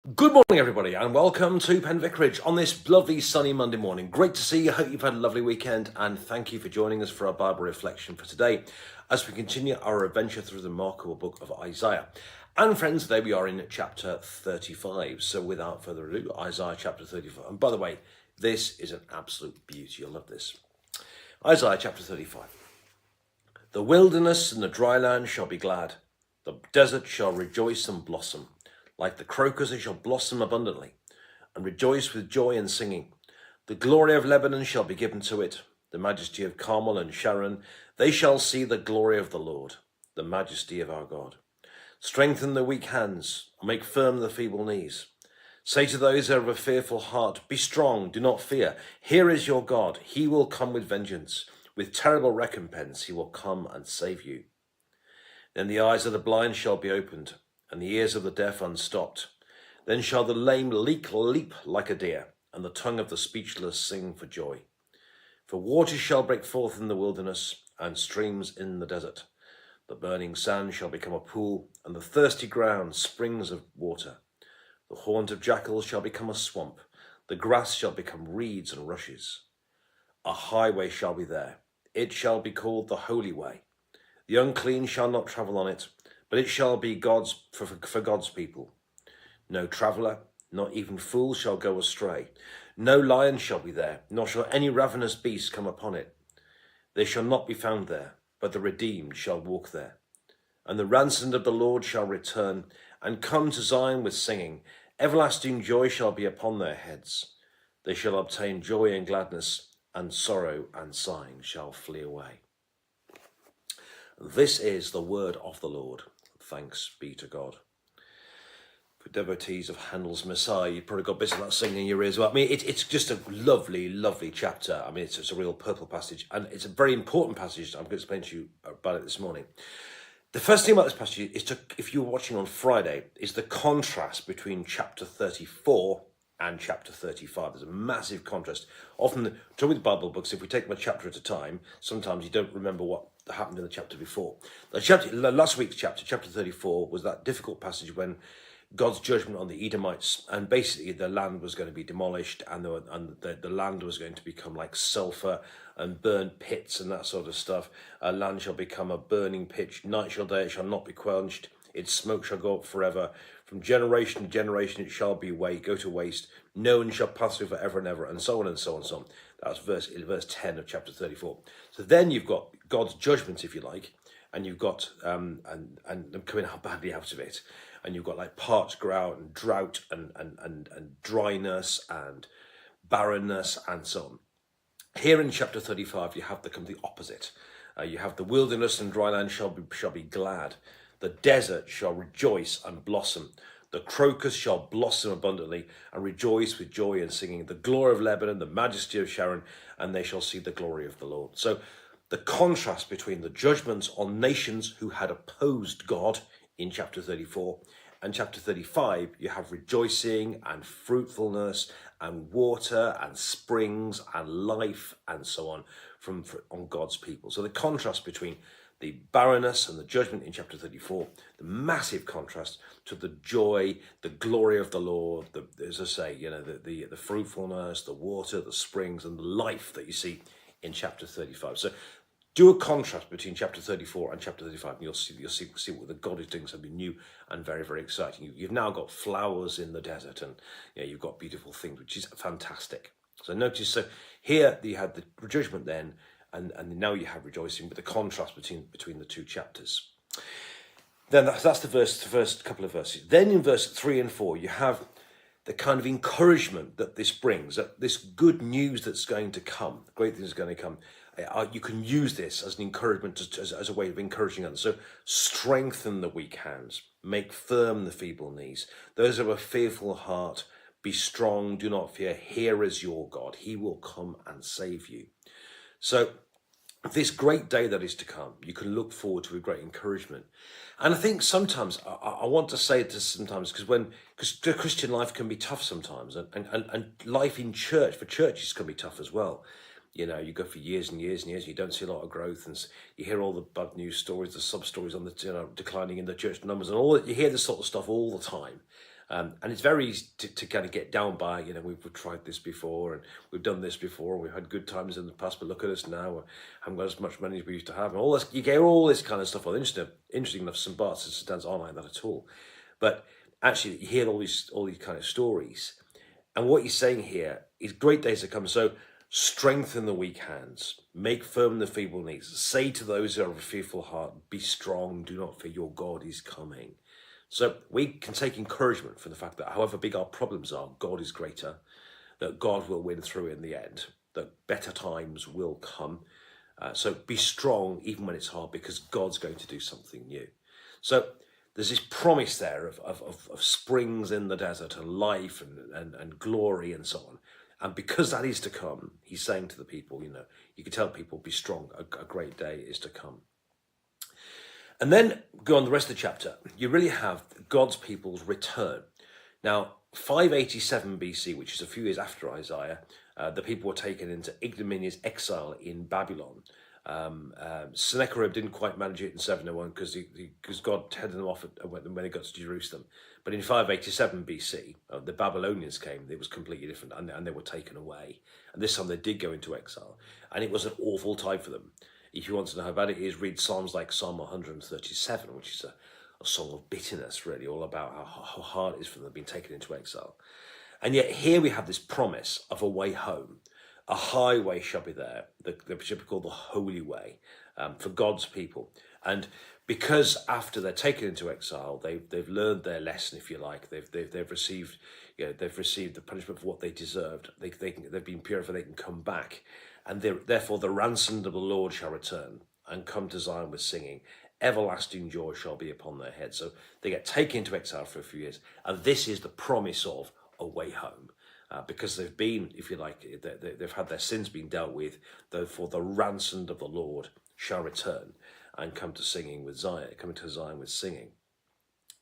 Good morning, everybody, and welcome to Penn Vicarage on this lovely sunny Monday morning. Great to see you. Hope you've had a lovely weekend, and thank you for joining us for our Bible reflection for today as we continue our adventure through the remarkable book of Isaiah. And friends, today we are in chapter 35. So without further ado, Isaiah chapter 35. And by the way, this is an absolute beauty. You'll love this. Isaiah chapter 35. The wilderness and the dry land shall be glad. The desert shall rejoice and blossom. Like the crocus, it shall blossom abundantly, and rejoice with joy and singing. The glory of Lebanon shall be given to it, the majesty of Carmel and Sharon. They shall see the glory of the Lord, the majesty of our God. Strengthen the weak hands, make firm the feeble knees. Say to those who have a fearful heart, be strong, do not fear. Here is your God, he will come with vengeance. With terrible recompense, he will come and save you. Then the eyes of the blind shall be opened, and the ears of the deaf unstopped. Then shall the lame leap like a deer, and the tongue of the speechless sing for joy. For waters shall break forth in the wilderness, and streams in the desert. The burning sand shall become a pool, and the thirsty ground springs of water. The haunt of jackals shall become a swamp, the grass shall become reeds and rushes. A highway shall be there, it shall be called the Holy Way. The unclean shall not travel on it, but it shall be God's for God's people. No traveller, not even fool, shall go astray. No lion shall be there, nor shall any ravenous beast come upon it. They shall not be found there, but the redeemed shall walk there. And the ransomed of the Lord shall return, and come to Zion with singing. Everlasting joy shall be upon their heads. They shall obtain joy and gladness, and sorrow and sighing shall flee away. This is the word of the Lord. Thanks be to God. For devotees of Handel's Messiah, you've probably got bits of that singing in your ears. Well, I mean, it's just a lovely, lovely chapter. I mean, it's a real purple passage, and it's a very important passage. I'm going to explain to you about it this morning. The first thing about this passage is if you were watching on Friday, is the contrast between chapter 34 and chapter 35. There's a massive contrast. Often, the trouble with Bible books, if we take them a chapter at a time, sometimes you don't remember what happened in the chapter before. Last week's chapter 34, was that difficult passage when God's judgment on the Edomites, and basically the land was going to be demolished, and the land was going to become like sulfur and burnt pits and that sort of stuff. Land shall become a burning pitch. Night shall day, it shall not be quenched. Its smoke shall go up forever. From generation to generation it shall go to waste. No one shall pass through forever and ever, and so on and so on and so on. That's verse 10 of chapter 34. So then you've got God's judgment, if you like, and you've got and them coming out badly out of it. And you've got like parched ground and drought and dryness and barrenness and so on. Here in chapter 35, you have the complete opposite. You have the wilderness and dry land shall be glad. The desert shall rejoice and blossom. The crocus shall blossom abundantly and rejoice with joy and singing. The glory of Lebanon, the majesty of Sharon, and they shall see the glory of the Lord. So the contrast between the judgments on nations who had opposed God in chapter 34 and chapter 35, you have rejoicing and fruitfulness and water and springs and life and so on on God's people. So the contrast between the barrenness and the judgment in chapter 34, the massive contrast to the joy, the glory of the Lord, as I say, the fruitfulness, the water, the springs, and the life that you see in chapter 35. So do a contrast between chapter 34 and chapter 35, and you'll see what the God is doing something new and very, very exciting. You've now got flowers in the desert, and you've got beautiful things, which is fantastic. So notice, so here you had the judgment then, and now you have rejoicing, but the contrast between the two chapters. Then that's the first couple of verses. Then in verse 3 and 4, you have the kind of encouragement that this brings, that this good news that's going to come, great things are going to come. You can use this as an encouragement, as a way of encouraging others. So strengthen the weak hands, make firm the feeble knees. Those who have a fearful heart, be strong, do not fear. Here is your God. He will come and save you. So this great day that is to come, you can look forward to a great encouragement. And I think sometimes, I want to say this sometimes, because the Christian life can be tough sometimes, and life in church, for churches, can be tough as well. You go for years and years and years, you don't see a lot of growth, and you hear all the bad news stories, the sub stories on the declining in the church numbers, and all that. You hear this sort of stuff all the time, And it's very easy to kind of get down by, we've tried this before and we've done this before and we've had good times in the past, but look at us now, we haven't got as much money as we used to have. And all this, you get all this kind of stuff. Well, interesting enough, St. Bart's and St. Anne's aren't like that at all. But actually, you hear all these kind of stories. And what he's saying here is great days to come. So strengthen the weak hands, make firm the feeble knees, say to those who have a fearful heart, be strong, do not fear, your God is coming. So we can take encouragement from the fact that however big our problems are, God is greater, that God will win through in the end, that better times will come. So be strong even when it's hard, because God's going to do something new. So there's this promise there of springs in the desert and life and glory and so on. And because that is to come, he's saying to the people, you can tell people, be strong, a great day is to come. And then go on the rest of the chapter, you really have God's people's return. Now, 587 BC, which is a few years after Isaiah, the people were taken into ignominious exile in Babylon. Sennacherib didn't quite manage it in 701 because God headed them off when they got to Jerusalem. But in 587 BC, the Babylonians came. It was completely different, and they were taken away. And this time they did go into exile, and it was an awful time for them. If you want to know how bad it is, read Psalms like Psalm 137, which is a song of bitterness, really, all about how hard it is for them being taken into exile. And yet here we have this promise of a way home. A highway shall be there, that should be called the Holy Way, for God's people. And because after they're taken into exile, they've learned their lesson, if you like. They've received the punishment for what they deserved. They've been purified. They can come back, and therefore the ransomed of the Lord shall return and come to Zion with singing. Everlasting joy shall be upon their heads. So they get taken into exile for a few years, and this is the promise of a way home. Because they've been, if you like, they've had their sins being dealt with, therefore the ransomed of the Lord shall return and come to Zion with singing.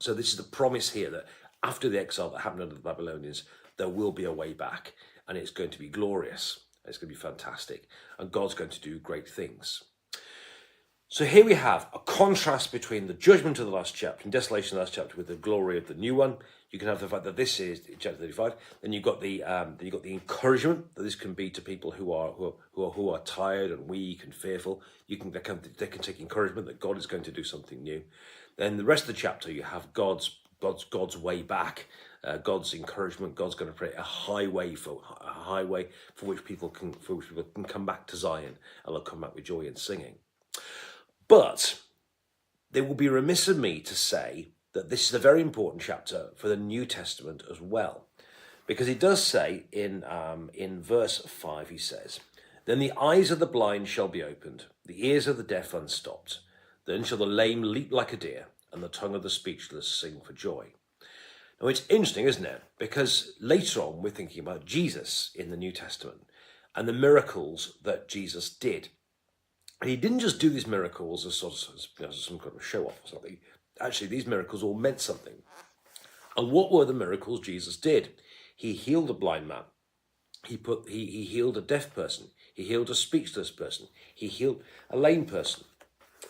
So this is the promise here that after the exile that happened under the Babylonians, there will be a way back, and it's going to be glorious. It's going to be fantastic, and God's going to do great things. So here we have a contrast between the judgment of the last chapter and desolation of the last chapter with the glory of the new one. You can have the fact that this is chapter 35. Then you've got the encouragement that this can be to people who are tired and weak and fearful. They can take encouragement that God is going to do something new. Then the rest of the chapter you have God's way back, God's encouragement. God's going to create a highway for which people can come back to Zion, and they'll come back with joy and singing. But they will be remiss of me to say that this is a very important chapter for the New Testament as well. Because it does say in verse 5, he says, "Then the eyes of the blind shall be opened, the ears of the deaf unstopped. Then shall the lame leap like a deer, and the tongue of the speechless sing for joy." Now it's interesting, isn't it? Because later on we're thinking about Jesus in the New Testament and the miracles that Jesus did. And he didn't just do these miracles as some kind of show off or something. Actually, these miracles all meant something. And what were the miracles Jesus did? He healed a blind man. He healed a deaf person. He healed a speechless person. He healed a lame person.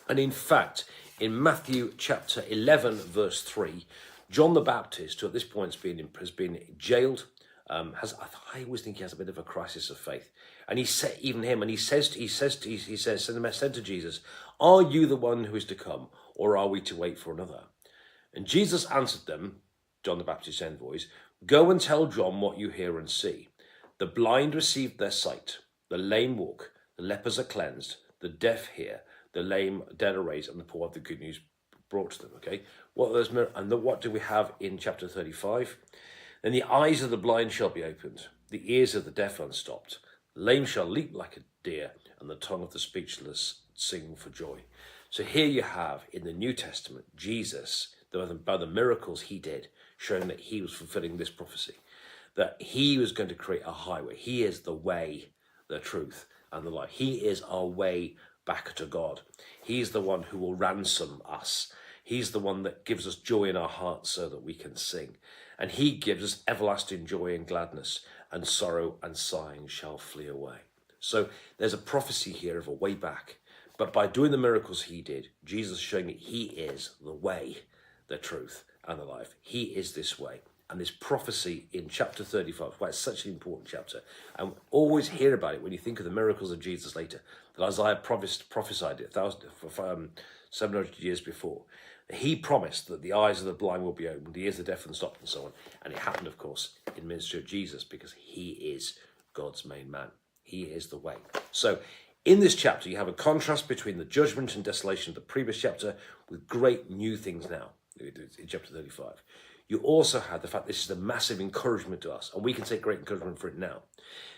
And in fact, in Matthew chapter 11, verse 3, John the Baptist, who at this point has been jailed, I always think he has a bit of a crisis of faith. And he said to Jesus, "Are you the one who is to come, or are we to wait for another?" And Jesus answered them, John the Baptist's envoys, "Go and tell John what you hear and see. The blind receive their sight, the lame walk, the lepers are cleansed, the deaf hear, the dead are raised, and the poor have the good news brought to them." Okay, what do we have in chapter 35? "Then the eyes of the blind shall be opened, the ears of the deaf unstopped. The lame shall leap like a deer, and the tongue of the speechless sing for joy." So here you have in the New Testament Jesus, by the miracles he did, showing that he was fulfilling this prophecy, that he was going to create a highway. He is the way, the truth, and the life. He is our way back to God. He's the one who will ransom us. He's the one that gives us joy in our hearts so that we can sing. And he gives us everlasting joy and gladness, and sorrow and sighing shall flee away. So there's a prophecy here of a way back. But by doing the miracles he did, Jesus is showing that he is the way, the truth, and the life. He is this way. and this prophecy in chapter 35, why it's such an important chapter. And always hear about it when you think of the miracles of Jesus later, that Isaiah prophesied it 700 years before. He promised that the eyes of the blind will be opened, the ears of the deaf and stopped, and so on. And it happened, of course, in the ministry of Jesus, because he is God's main man. He is the way. So in this chapter, you have a contrast between the judgment and desolation of the previous chapter with great new things now in chapter 35. You also have the fact this is a massive encouragement to us, and we can take great encouragement for it now.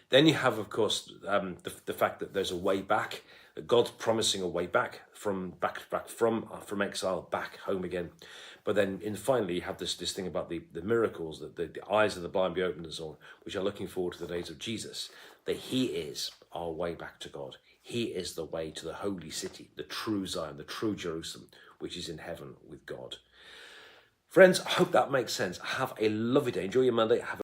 Then you have, of course, the fact that there's a way back, that God's promising a way back from exile back home again. But then finally you have this thing about the miracles, that the eyes of the blind be opened and so on, which are looking forward to the days of Jesus, that he is our way back to God. He is the way to the holy city, the true Zion, the true Jerusalem, which is in heaven with God. Friends, I hope that makes sense. Have a lovely day. Enjoy your Monday. Have